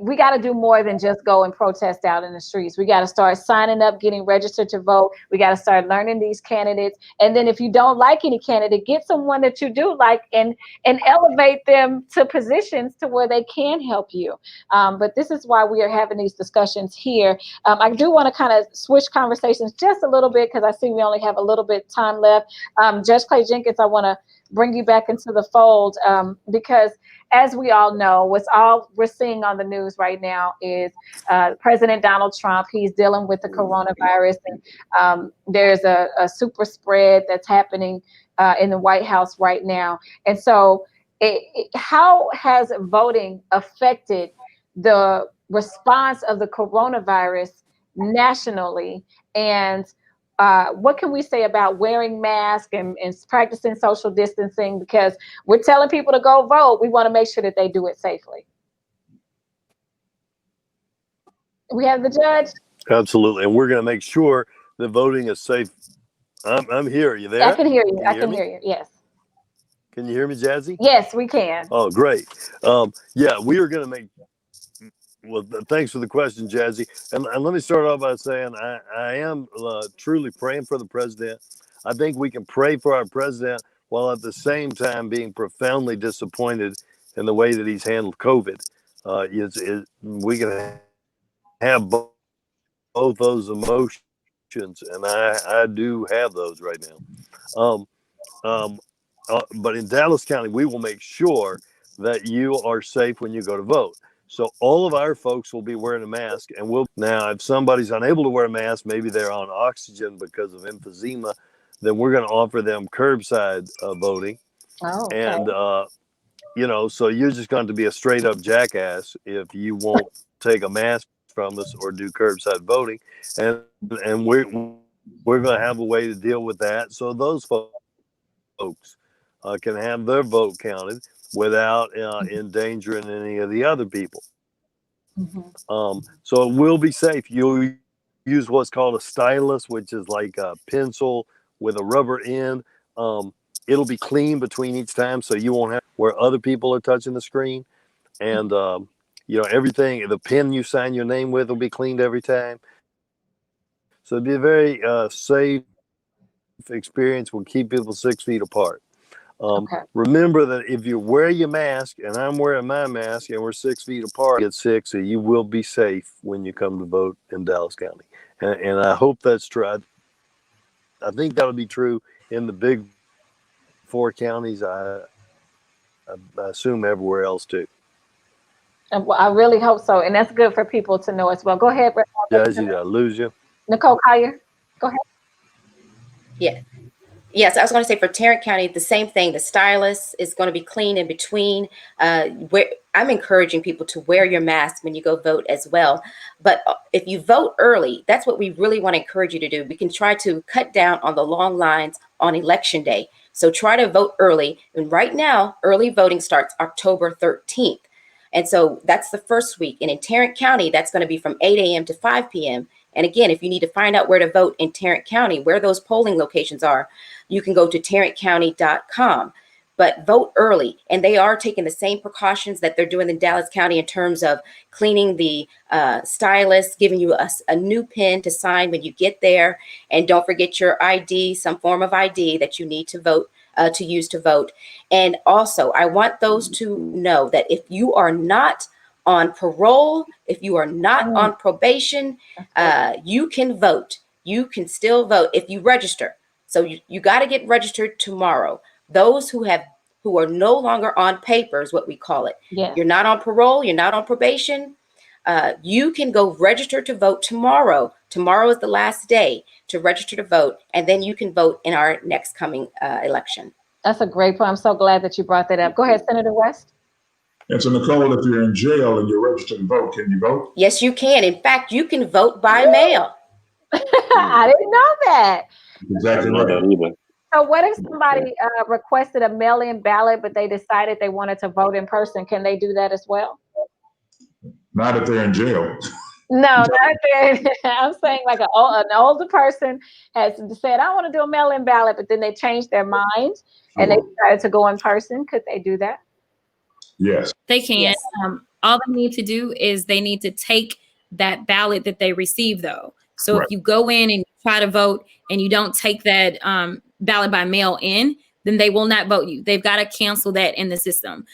we got to do more than just go and protest out in the streets. We got to start signing up, getting registered to vote. We got to start learning these candidates. And then if you don't like any candidate, get someone that you do like and elevate them to positions to where they can help you. But this is why we are having these discussions here. I do want to kind of switch conversations just a little bit because I see we only have a little bit time left. Judge Clay Jenkins, I want to bring you back into the fold because as we all know, what's all we're seeing on the news right now is President Donald Trump. He's dealing with the coronavirus, and there's a super spread that's happening in the White House right now. And so, how has voting affected the response of the coronavirus nationally? And what can we say about wearing masks and practicing social distancing? Because we're telling people to go vote. We want to make sure that they do it safely. We have the judge. Absolutely. And we're going to make sure that voting is safe. I'm here. Are you there? I can hear you. Can I you can hear hear me? you. Yes. Can you hear me, Jazzy? Yes, we can. Oh, great. Yeah, we are going to make. Well, thanks for the question, Jazzy. And let me start off by saying I am truly praying for the president. I think we can pray for our president while at the same time being profoundly disappointed in the way that he's handled COVID. We can have both those emotions, and I do have those right now. Um, but in Dallas County, we will make sure that you are safe when you go to vote. So all of our folks will be wearing a mask, and now if somebody's unable to wear a mask, maybe they're on oxygen because of emphysema, then we're going to offer them curbside voting. Oh, okay. And so you're just going to be a straight up jackass if you won't take a mask from us or do curbside voting, and we're going to have a way to deal with that. So those folks can have their vote counted without endangering any of the other people. So it will be safe. You'll use what's called a stylus, which is like a pencil with a rubber end. It'll be clean between each time, so you won't have where other people are touching the screen. And everything, the pen you sign your name with will be cleaned every time. So it'll be a very safe experience. We'll keep people 6 feet apart. Remember that if you wear your mask and I'm wearing my mask and we're 6 feet apart, get sick, so you will be safe when you come to vote in Dallas County. And I hope that's true. I think that'll be true in the big 4 counties. I assume everywhere else too. Well, I really hope so. And that's good for people to know as well. Go ahead, Jazzy, did I lose you? Nicole Collier. Go ahead. Yeah. Yes, I was going to say for Tarrant County, the same thing. The stylus is going to be clean in between. I'm encouraging people to wear your mask when you go vote as well. But if you vote early, that's what we really want to encourage you to do. We can try to cut down on the long lines on election day. So try to vote early. And right now, early voting starts October 13th. And so that's the first week. And in Tarrant County, that's going to be from 8 a.m. to 5 p.m. And again, if you need to find out where to vote in Tarrant County, where those polling locations are, you can go to tarrantcounty.com. But vote early. And they are taking the same precautions that they're doing in Dallas County in terms of cleaning the stylus, giving you a new pen to sign when you get there. And don't forget your ID, some form of ID that you need to vote, to use to vote. And also, I want those to know that if you are not on parole, if you are not on probation, you can vote. You can still vote if you register. So you got to get registered tomorrow. Those who are no longer on papers, what we call it. Yes. You're not on parole. You're not on probation. You can go register to vote tomorrow. Tomorrow is the last day to register to vote, and then you can vote in our next coming election. That's a great point. I'm so glad that you brought that up. Go ahead, Senator West. And so, Nicole, if you're in jail and you're registered to vote, can you vote? Yes, you can. In fact, you can vote by mail. I didn't know that. Exactly right. So what if somebody requested a mail-in ballot, but they decided they wanted to vote in person? Can they do that as well? Not if they're in jail. No, not that. I'm saying like an older person has said, I want to do a mail-in ballot, but then they changed their mind and they decided to go in person. Could they do that? Yes. They can. Yes. All they need to do is they need to take that ballot that they receive, though. So Right. if you go in and try to vote and you don't take that ballot by mail in, then they will not vote you. They've got to cancel that in the system.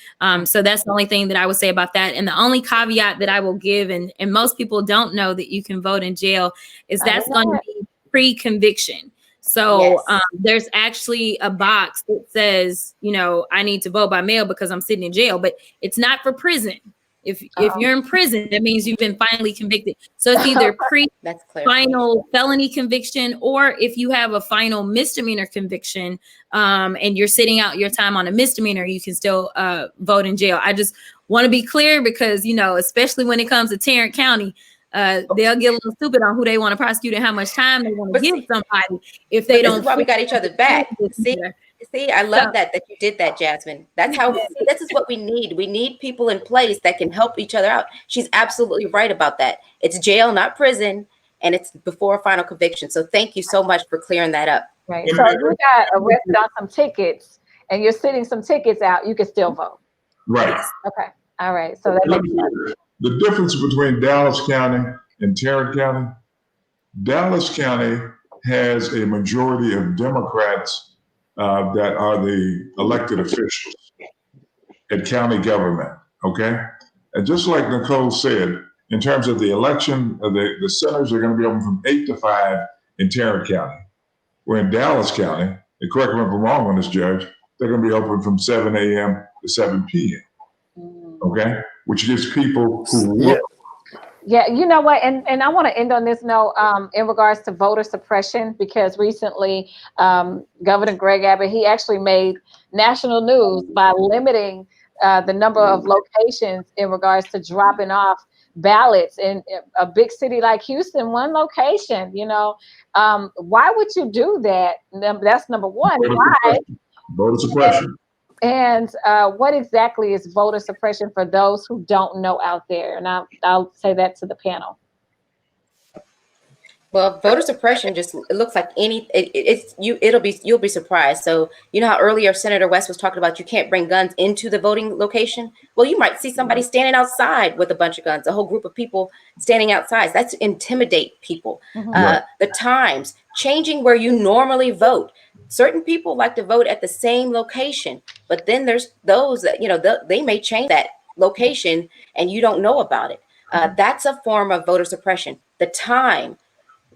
So that's the only thing that I would say about that. And the only caveat that I will give, and most people don't know that you can vote in jail, is that's going to be pre-conviction. So Yes. there's actually a box that says, you know, I need to vote by mail because I'm sitting in jail, but it's not for prison. If you're in prison, that means you've been finally convicted. So it's either That's clear. final felony conviction, or if you have a final misdemeanor conviction and you're sitting out your time on a misdemeanor, you can still vote in jail. I just want to be clear because, you know, especially when it comes to Tarrant County, they'll get a little stupid on who they want to prosecute and how much time they want to give somebody if they don't. This is why we got each other back. See, I love that you did that, Jasmine. That's how. This is what we need. We need people in place that can help each other out. She's absolutely right about that. It's jail, not prison, and it's before a final conviction. So thank you so much for clearing that up. Right. So if you got arrested on some tickets and you're sitting some tickets out, you can still vote. Right. Okay. All right. So that makes sense. The difference between Dallas County and Tarrant County, Dallas County has a majority of Democrats that are the elected officials at county government, okay? And just like Nicole said, in terms of the election, the centers are going to be open from 8 to 5 in Tarrant County. We're in Dallas County, and correct me if I'm wrong on this, Judge, they're going to be open from 7 a.m. to 7 p.m., okay? Which gives people who work. Yeah, you know what, and I want to end on this note in regards to voter suppression, because recently Governor Greg Abbott, he actually made national news by limiting the number of locations in regards to dropping off ballots in a big city like Houston, one location. You know, why would you do that? That's number one. Why? Voter suppression. And what exactly is voter suppression for those who don't know out there? And I'll say that to the panel. Well, voter suppression just, it looks like you'll be surprised. So you know how earlier Senator West was talking about you can't bring guns into the voting location? Well, you might see somebody standing outside with a bunch of guns, a whole group of people standing outside. That's to intimidate people. The times, changing where you normally vote. Certain people like to vote at the same location, but then there's those that, you know, they may change that location and you don't know about it. That's a form of voter suppression. The time,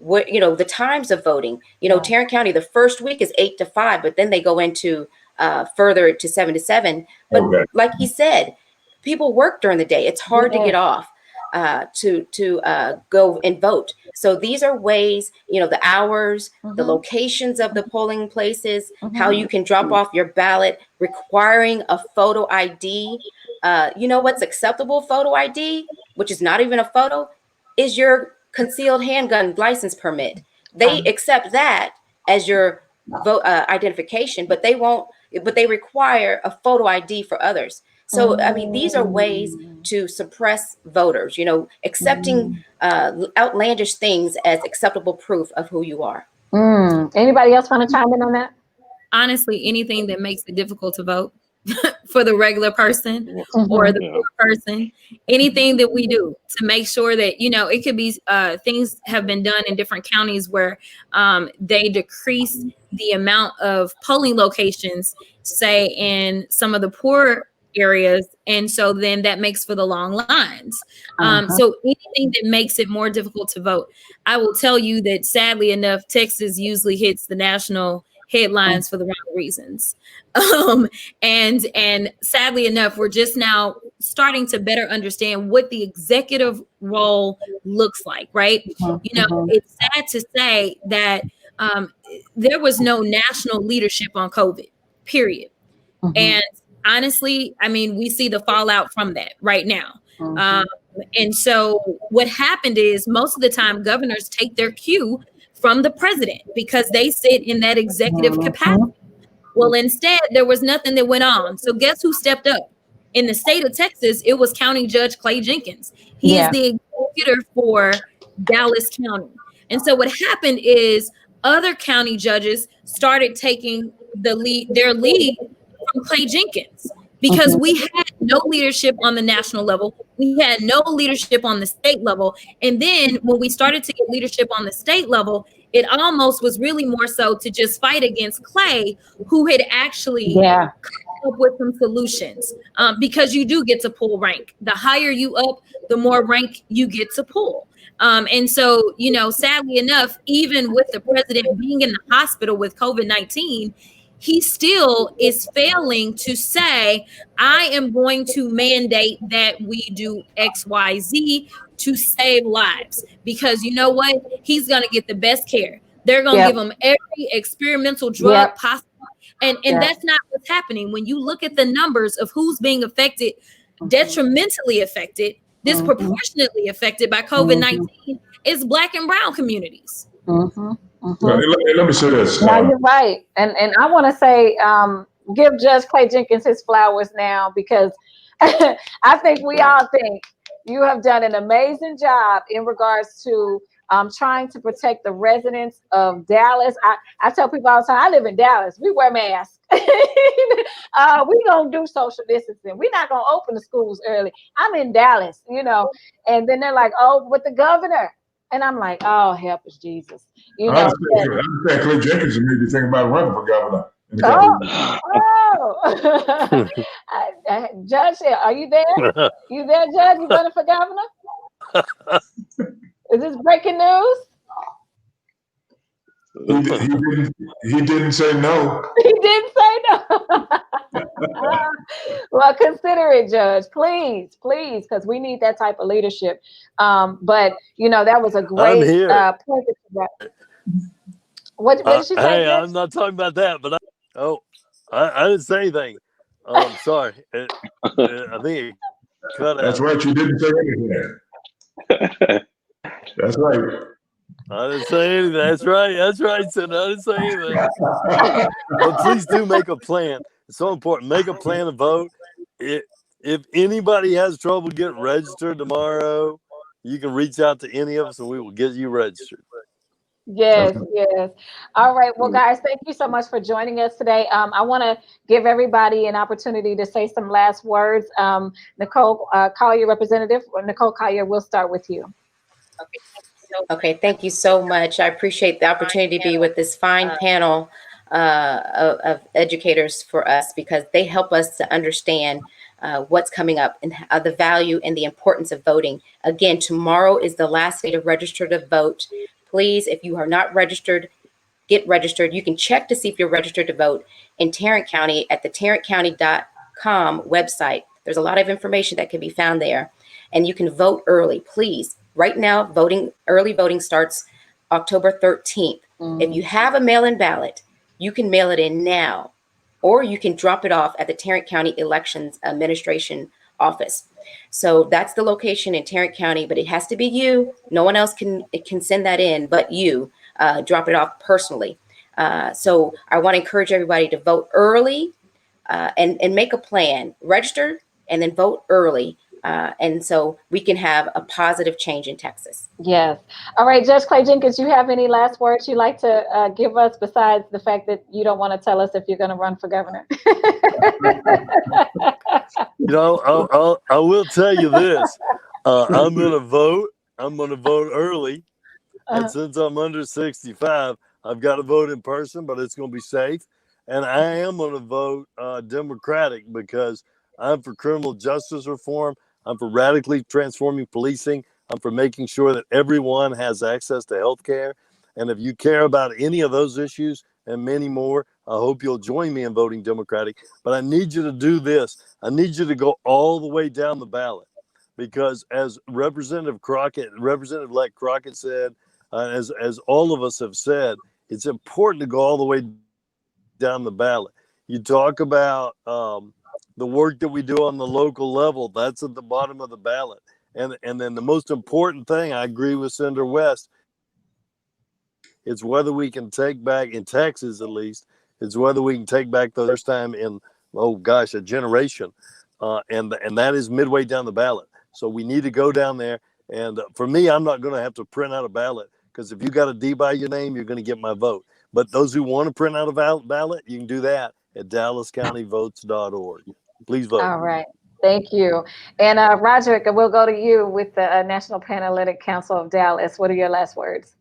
the times of voting, Tarrant County, the first week is 8 to 5, but then they go into further to 7 to 7. But like he said, people work during the day. It's hard to get off to go and vote. So these are ways, the hours, the locations of the polling places, how you can drop off your ballot, requiring a photo ID. What's acceptable photo ID, which is not even a photo, is your concealed handgun license permit. They accept that as your vote identification, but they require a photo ID for others. So, I mean, these are ways to suppress voters, accepting outlandish things as acceptable proof of who you are. Anybody else want to chime in on that? Honestly, anything that makes it difficult to vote for the regular person or the poor person, anything that we do to make sure that, it could be things have been done in different counties where they decrease the amount of polling locations, say in some of the poor areas, and so then that makes for the long lines. So anything that makes it more difficult to vote. I will tell you that sadly enough, Texas usually hits the national headlines for the wrong reasons. And sadly enough, we're just now starting to better understand what the executive role looks like, right? It's sad to say that there was no national leadership on COVID, period. And honestly, I mean, we see the fallout from that right now. And so what happened is most of the time governors take their cue from the president because they sit in that executive capacity. Well, instead, there was nothing that went on. So guess who stepped up? In the state of Texas, it was County Judge Clay Jenkins. He is the executor for Dallas County. And so what happened is other county judges started taking their lead from Clay Jenkins, because we had no leadership on the national level. We had no leadership on the state level. And then when we started to get leadership on the state level, it almost was really more so to just fight against Clay, who had actually come up with some solutions, because you do get to pull rank. The higher you up, the more rank you get to pull. And so, sadly enough, even with the president being in the hospital with COVID-19, he still is failing to say, I am going to mandate that we do XYZ to save lives. Because you know what? He's going to get the best care. They're going to give him every experimental drug possible. And that's not what's happening. When you look at the numbers of who's being affected, detrimentally affected, disproportionately affected by COVID-19, is Black and brown communities. Let me say this. No, you're right. And I want to say, give Judge Clay Jenkins his flowers now, because I think we all think you have done an amazing job in regards to trying to protect the residents of Dallas. I tell people all the time, I live in Dallas. We wear masks. We don't do social distancing. We're not going to open the schools early. I'm in Dallas, and then they're like, oh, with the governor. And I'm like, oh, help us, Jesus. I understand Clay Jenkins made you think about running for governor. Judge, are you there? You there, Judge? You running for governor? Is this breaking news? He didn't say no. He didn't say no. Well, consider it, Judge. Please, because we need that type of leadership. But that was a great point. What did she say? Hey, Judge? I'm not talking about that, but I didn't say anything. Sorry. I think it cut out. That's right. You didn't say anything. That's right. I didn't say anything. That's right. So I didn't say anything. But please do make a plan. It's so important. Make a plan to vote. If anybody has trouble getting registered tomorrow, you can reach out to any of us and we will get you registered. Yes. All right. Well, guys, thank you so much for joining us today. I want to give everybody an opportunity to say some last words. Nicole Collier, Representative Nicole Collier, we'll start with you. Okay, thank you so much. I appreciate the opportunity to be with this fine panel of educators for us, because they help us to understand what's coming up and the value and the importance of voting. Again, tomorrow is the last day to register to vote. Please, if you are not registered, get registered. You can check to see if you're registered to vote in Tarrant County at the tarrantcounty.com website. There's a lot of information that can be found there, and you can vote early, please. Right now, early voting starts October 13th. If you have a mail-in ballot, you can mail it in now, or you can drop it off at the Tarrant County Elections Administration Office. So that's the location in Tarrant County, but it has to be you. No one else can send that in but you. Drop it off personally. So I want to encourage everybody to vote early and make a plan. Register and then vote early. And so we can have a positive change in Texas. Yes. All right, Judge Clay Jenkins, you have any last words you'd like to give us besides the fact that you don't want to tell us if you're going to run for governor? I will tell you this. I'm going to vote. I'm going to vote early. And since I'm under 65, I've got to vote in person, but it's going to be safe. And I am going to vote Democratic because I'm for criminal justice reform. I'm for radically transforming policing. I'm for making sure that everyone has access to health care. And if you care about any of those issues and many more, I hope you'll join me in voting Democratic. But I need you to do this. I need you to go all the way down the ballot. Because as Representative Crockett-elect Crockett said, as all of us have said, it's important to go all the way down the ballot. You talk about the work that we do on the local level, that's at the bottom of the ballot. And then the most important thing, I agree with Senator West, it's whether we can take back, in Texas at least, it's whether we can take back the first time in, a generation. And that is midway down the ballot. So we need to go down there And for me, I'm not going to have to print out a ballot, because if you got a D by your name, you're going to get my vote. But those who want to print out a ballot, you can do that at DallasCountyVotes.org. Please vote. All right. Thank you. And Roderick, we'll go to you with the National Panhellenic Council of Dallas. What are your last words?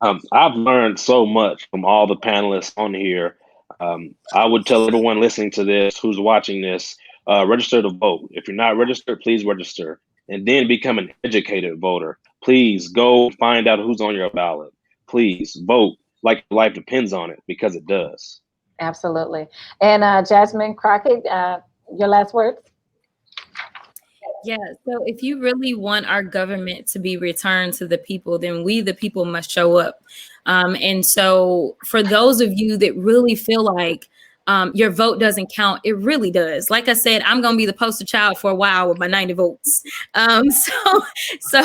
I've learned so much from all the panelists on here. I would tell everyone listening to this, who's watching this, register to vote. If you're not registered, please register, and then become an educated voter. Please go find out who's on your ballot. Please vote like your life depends on it, because it does. Absolutely. And Jasmine Crockett, your last words? Yeah, so if you really want our government to be returned to the people, then we, the people, must show up. And so for those of you that really feel like your vote doesn't count, it really does. Like I said, I'm going to be the poster child for a while with my 90 votes. So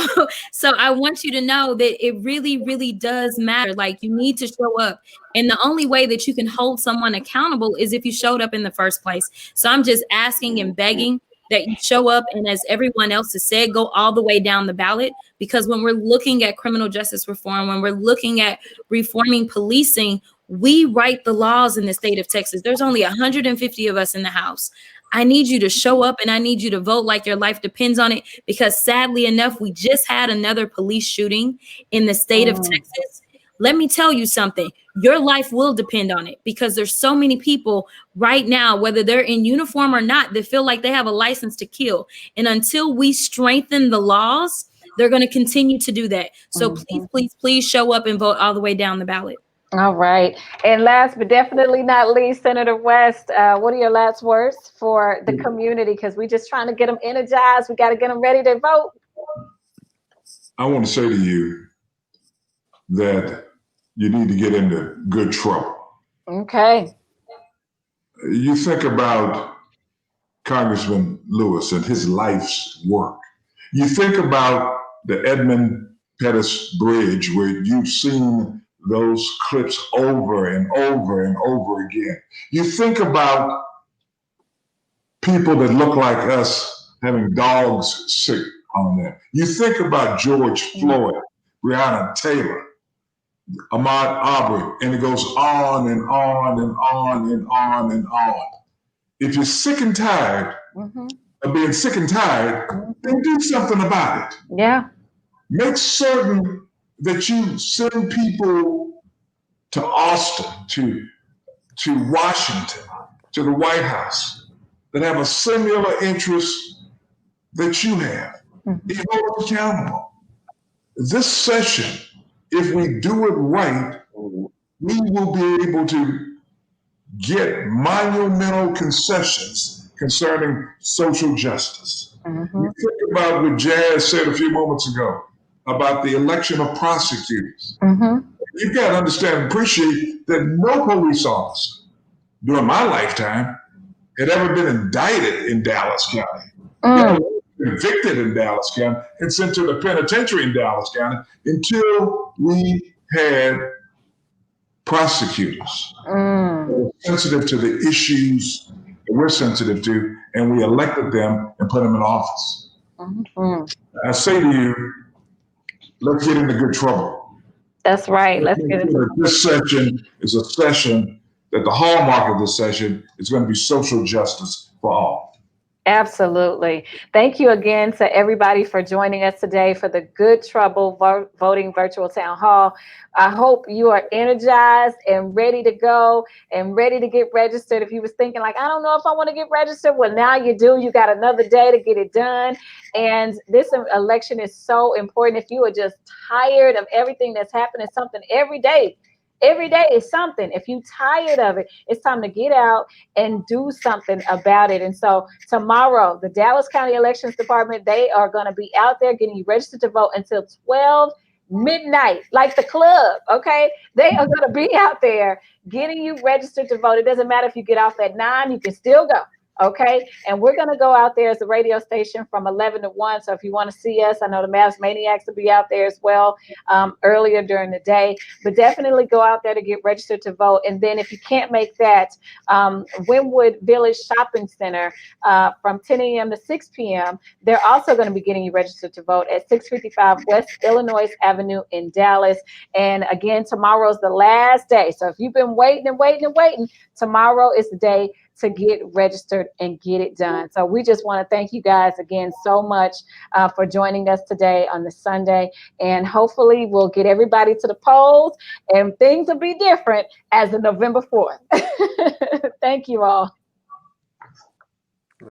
I want you to know that it really, really does matter. Like, you need to show up. And the only way that you can hold someone accountable is if you showed up in the first place. So I'm just asking and begging that you show up, and as everyone else has said, go all the way down the ballot, because when we're looking at criminal justice reform, when we're looking at reforming policing, we write the laws in the state of Texas. There's only 150 of us in the House. I need you to show up, and I need you to vote like your life depends on it, because sadly enough, we just had another police shooting in the state of Texas. Let me tell you something. Your life will depend on it, because there's so many people right now, whether they're in uniform or not, that feel like they have a license to kill. And until we strengthen the laws, they're going to continue to do that. So please show up and vote all the way down the ballot. All right. And last but definitely not least, Senator West, what are your last words for the community? Because we're just trying to get them energized. We got to get them ready to vote. I want to say to you that you need to get into good trouble. Okay. You think about Congressman Lewis and his life's work. You think about the Edmund Pettus Bridge, where you've seen those clips over and over and over again. You think about people that look like us having dogs sick on them. You think about George Floyd, Breonna Taylor, Ahmaud Arbery, and it goes on and on and on and on and on. If you're sick and tired of being sick and tired, then do something about it. Yeah. Make certain that you send people to Austin, to Washington, to the White House, that have a similar interest that you have. Be held accountable. This session, if we do it right, we will be able to get monumental concessions concerning social justice. You think about what Jazz said a few moments ago about the election of prosecutors. You've got to understand and appreciate that no police officer during my lifetime had ever been indicted in Dallas County. Convicted in Dallas County and sent to the penitentiary in Dallas County until we had prosecutors sensitive to the issues that we're sensitive to, and we elected them and put them in office. I say to you, let's get into good trouble. That's right. Let's get into it. This session is a session that the hallmark of this session is going to be social justice for all. Absolutely. Thank you again to everybody for joining us today for the Good Trouble Voting Virtual Town Hall. I hope you are energized and ready to go and ready to get registered. If you was thinking like, I don't know if I want to get registered, well, now you do. You got another day to get it done. And this election is so important. If you are just tired of everything that's happening, something every day is something. If you're tired of it, it's time to get out and do something about it. And so tomorrow, the Dallas County Elections Department, they are going to be out there getting you registered to vote until 12 midnight, like the club, okay? They are going to be out there getting you registered to vote. It doesn't matter if you get off at 9, you can still go, Okay, and we're going to go out there as a radio station from 11 to 1. So if you want to see us, I know the Mavs Maniacs will be out there as well earlier during the day. But definitely go out there to get registered to vote. And then if you can't make that, Wynwood Village Shopping Center from 10 a.m. to 6 p.m., they're also going to be getting you registered to vote at 655 West Illinois Avenue in Dallas. And again, tomorrow's the last day. So if you've been waiting and waiting and waiting, tomorrow is the day to get registered and get it done. So we just want to thank you guys again so much for joining us today on this Sunday. And hopefully we'll get everybody to the polls and things will be different as of November 4th. Thank you all.